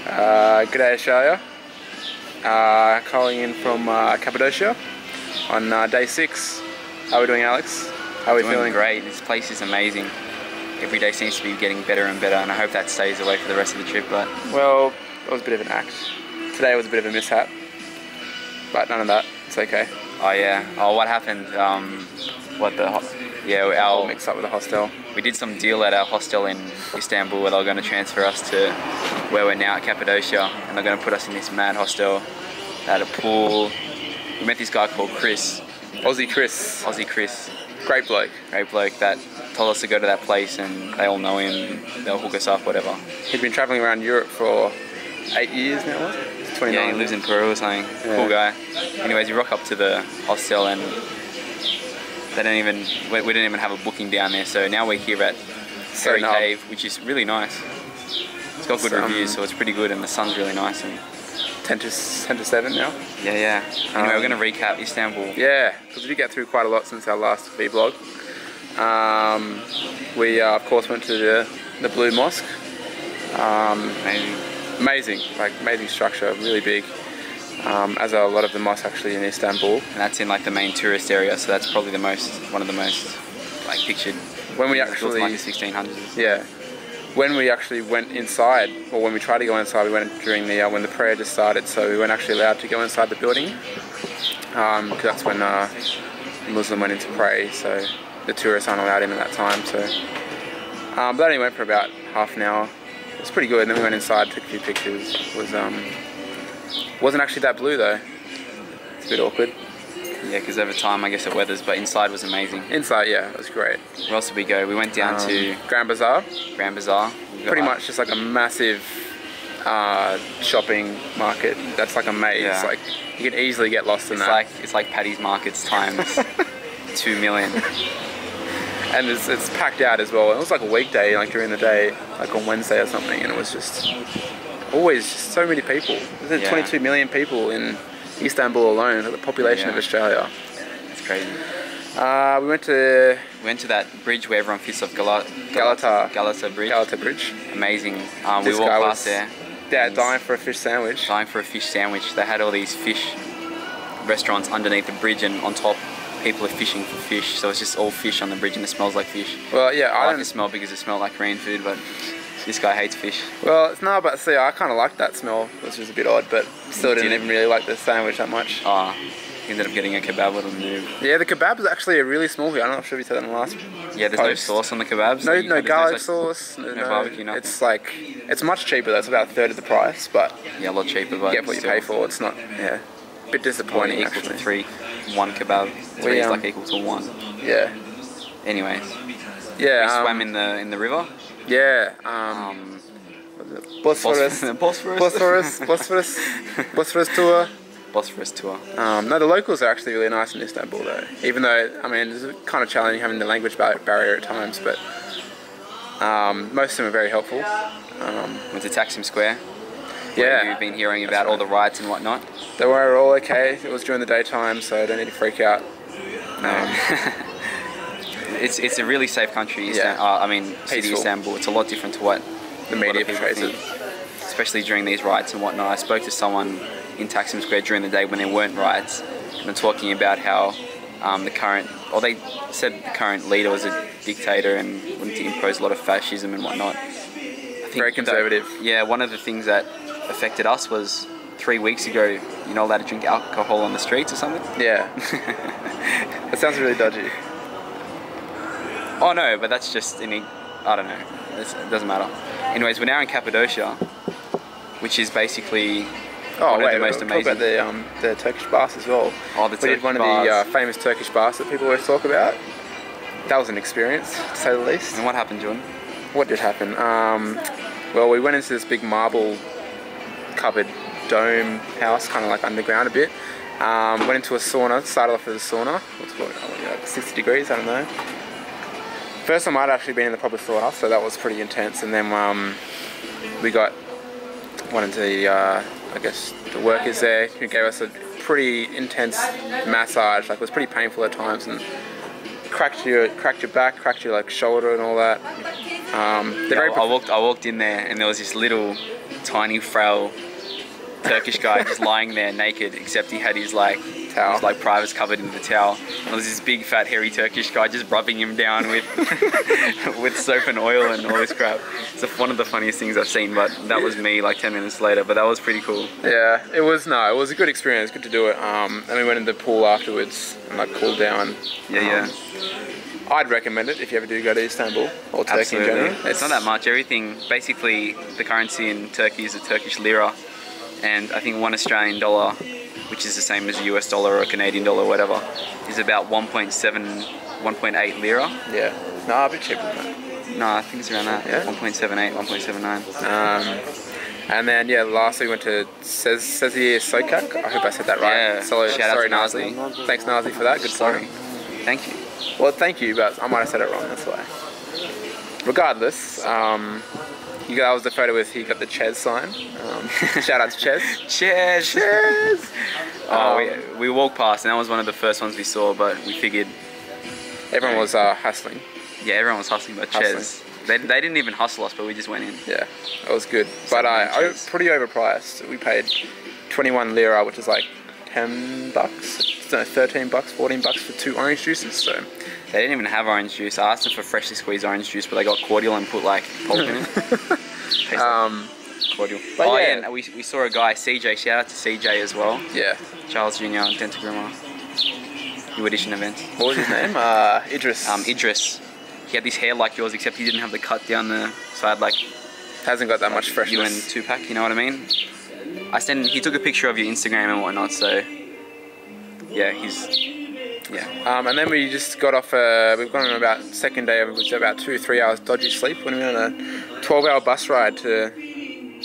G'day Australia. Calling in from Cappadocia on day 6. How are we doing, Alex? How are we feeling? Great. This place is amazing. Every day seems to be getting better and better, and I hope that stays away for the rest of the trip. But well, it was a bit of an act. Today was a bit of a mishap, but none of that. It's okay. oh yeah. Oh, what happened? All mixed up with the hostel. We did some deal at our hostel in Istanbul where they were going to transfer us to where we're now at Cappadocia, and they're going to put us in this mad hostel. They had a pool. We met this guy called Chris. Aussie Chris. Great bloke. Great bloke that told us to go to that place, and they all know him. They'll hook us up, whatever. He's been travelling around Europe for 8 years now, was it? He's 29. Yeah, he lives in Peru or something. Yeah. Cool guy. Anyways, we rock up to the hostel and we didn't even have a booking down there, so now we're here at Fairy Cave, which is really nice. It's got good reviews, so it's pretty good, and the sun's really nice. And 10 to 7 now. Yeah. Anyway, we're going to recap Istanbul. Yeah, because we did get through quite a lot since our last vlog. We of course went to the Blue Mosque. Amazing structure, really big. As are a lot of the mosques actually in Istanbul. And that's in like the main tourist area, so that's probably one of the most like pictured. When we actually, like the 1600s. Yeah. When we actually went inside, or when we tried to go inside, we went during the when the prayer just started, so we weren't actually allowed to go inside the building, because that's when the Muslim went in to pray, so the tourists aren't allowed in at that time. So, but that only went for about half an hour. It was pretty good. And then we went inside, took a few pictures. It wasn't actually that blue though. It's a bit awkward. Yeah, because over time I guess it weathers, but inside was amazing. Inside, yeah, it was great. Where else did we go? We went down to Grand Bazaar. Pretty much just like a massive shopping market. That's like a maze. Yeah. Like you can easily get lost in that. It's like Paddy's Markets times 2 million. And it's packed out as well. It was like a weekday, like during the day, like on Wednesday or something, and it was just always just so many people. There's 22 million people in Istanbul alone, like the population of Australia. It's crazy. We went to that bridge where everyone fishes off Galata Bridge. Galata Bridge. Amazing. We walked past there. Yeah, dying for a fish sandwich. They had all these fish restaurants underneath the bridge, and on top people are fishing for fish. So it's just all fish on the bridge, and it smells like fish. Well, yeah, I like the smell because it smelled like Korean food, but this guy hates fish. Well, it's not about to say I kind of liked that smell, which was a bit odd, but still didn't even really like the sandwich that much. Oh, he ended up getting a kebab with him. Yeah, the kebab is actually a really small bit. I'm not sure if you said that in the last Yeah, there's post. no sauce on the kebabs. No garlic sauce. No barbecue, nothing. It's much cheaper though. It's about a third of the price, but yeah, a lot cheaper. But you get what you pay for. It's not, a bit disappointing equal actually. to 3, 1 kebab. 3 is like equal to 1. Yeah. Anyways. Yeah. We swam in the river. Yeah. Bosphorus tour. Bosphorus tour. No, the locals are actually really nice in Istanbul though. Even though, I mean, it's kind of challenging having the language barrier at times, but most of them are very helpful. Went to Taksim Square. Yeah. You've been hearing about all the riots and whatnot. They were all okay. It was during the daytime, so don't need to freak out. It's a really safe country. City Istanbul. It's a lot different to what the media portrays it. Especially during these riots and whatnot. I spoke to someone in Taksim Square during the day when there weren't riots, and they're talking about how they said the current leader was a dictator and wanted to impose a lot of fascism and whatnot. I think very conservative. One of the things that affected us was 3 weeks ago, you're not allowed to drink alcohol on the streets or something. Yeah. That sounds really dodgy. Oh no, but that's just I don't know. It doesn't matter. Anyways, we're now in Cappadocia, which is basically one of the most amazing. Talk about the Turkish baths as well. Oh, the Turkish We did one of the famous Turkish baths that people always talk about. That was an experience, to say the least. And what happened, John? What did happen? Well, we went into this big marble covered dome house, kind of like underground a bit. Went into a sauna, started off with a sauna. Like 60 degrees, I don't know. First time I'd actually been in the proper sauna, so that was pretty intense. And then we got one of the, the workers there who gave us a pretty intense massage. Like it was pretty painful at times, and cracked your back, cracked your shoulder and all that. They're I walked in there and there was this little, tiny, frail Turkish guy just lying there naked, except he had his towel. His privates covered in the towel. And there was this big fat hairy Turkish guy just rubbing him down with with soap and oil and all this crap. It's one of the funniest things I've seen, but that was me 10 minutes later, but that was pretty cool. Yeah, it was a good experience, good to do it. And we went in the pool afterwards and cooled down. Yeah. I'd recommend it if you ever do go to Istanbul or Turkey Absolutely. in general. It's not that much. Everything, basically, the currency in Turkey is a Turkish lira, and I think 1 Australian dollar, which is the same as a US dollar or a Canadian dollar or whatever, is about 1.7, 1.8 lira. Yeah. No, a bit cheaper than that. No, I think it's around that. Yeah? 1.78, 1.79. And then, lastly we went to Seziye Sokak. I hope I said that right. Yeah. So, Shout out sorry, to Nazi. Nazi. Thanks, Nazi, for that. Good Sorry. point. Thank you. Well, thank you, but I might have said it wrong, that's why. Regardless, that was the photo with he got the Ches sign. Shout out to Ches. Cheers! Ches! We walked past and that was one of the first ones we saw, but we figured... Everyone was hustling. Yeah, everyone was hustling about Ches. They didn't even hustle us, but we just went in. Yeah, it was good. But pretty overpriced. We paid 21 lira, which is 10 bucks, no, 13 bucks, 14 bucks for 2 orange juices. So they didn't even have orange juice. I asked them for freshly squeezed orange juice, but they got cordial and put pulp in it. Cordial. But and we saw a guy, CJ. Shout out to CJ as well. Yeah. Charles Jr. Dental Groomer. New edition event. What was his name? Idris. Idris. He had this hair like yours, except he didn't have the cut down the side hasn't got that much freshness. You and Tupac, you know what I mean? He took a picture of your Instagram and whatnot, so yeah, and then we just got off. We've gone on about second day of it was about 2-3 hours dodgy sleep when we went on a 12-hour bus ride to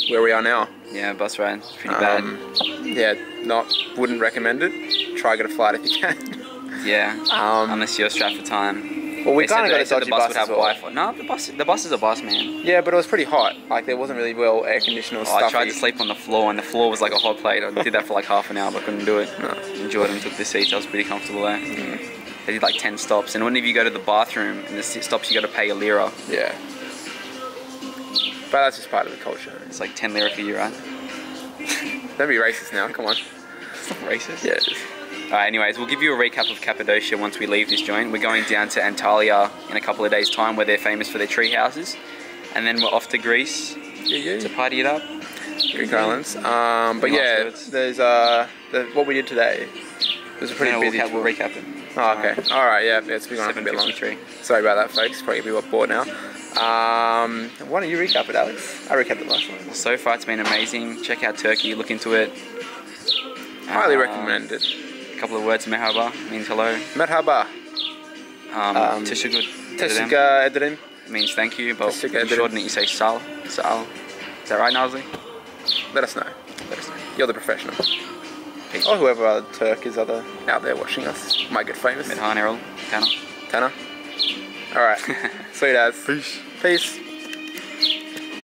where we are now. Yeah, bus ride, pretty bad. Wouldn't recommend it. Try to get a flight if you can. Yeah, unless you're strapped for time. Well, we kind of got a dodgy the bus bus would have as well. Wi-Fi. No, the bus is a bus, man. Yeah, but it was pretty hot. There wasn't really well air conditioned or stuffy. I tried to sleep on the floor, and the floor was like a hot plate. I did that for half an hour, but couldn't do it. No. And Jordan took the seats. I was pretty comfortable there. They did 10 stops, and whenever you go to the bathroom and the stops, you got to pay a lira. Yeah. But that's just part of the culture. It's 10 lira for you, right? Don't be racist now. Come on. It's not racist. Yeah, it is. Alright, anyways, we'll give you a recap of Cappadocia once we leave this joint. We're going down to Antalya in a couple of days' time, where they're famous for their tree houses. And then we're off to Greece to party it up. Greek islands. There's what we did today. It was a pretty busy tour. We'll recap it. Oh, okay. Alright, yeah, it's been on a bit long. Sorry about that, folks. Probably a bit bored now. Why don't you recap it, Alex? I recapped it last one. Well, so far it's been amazing. Check out Turkey, look into it. Highly recommend it. Couple of words, merhaba means hello. Merhaba. Teşekkür ederim means thank you, but in shorten it you say sal. Is that right, Nazli? Let us know. You're the professional. Peace. Or whoever other Turk is out there watching us. Might get famous. Medhan Errol, Tanner. Alright. Sweet as. Peace. Peace.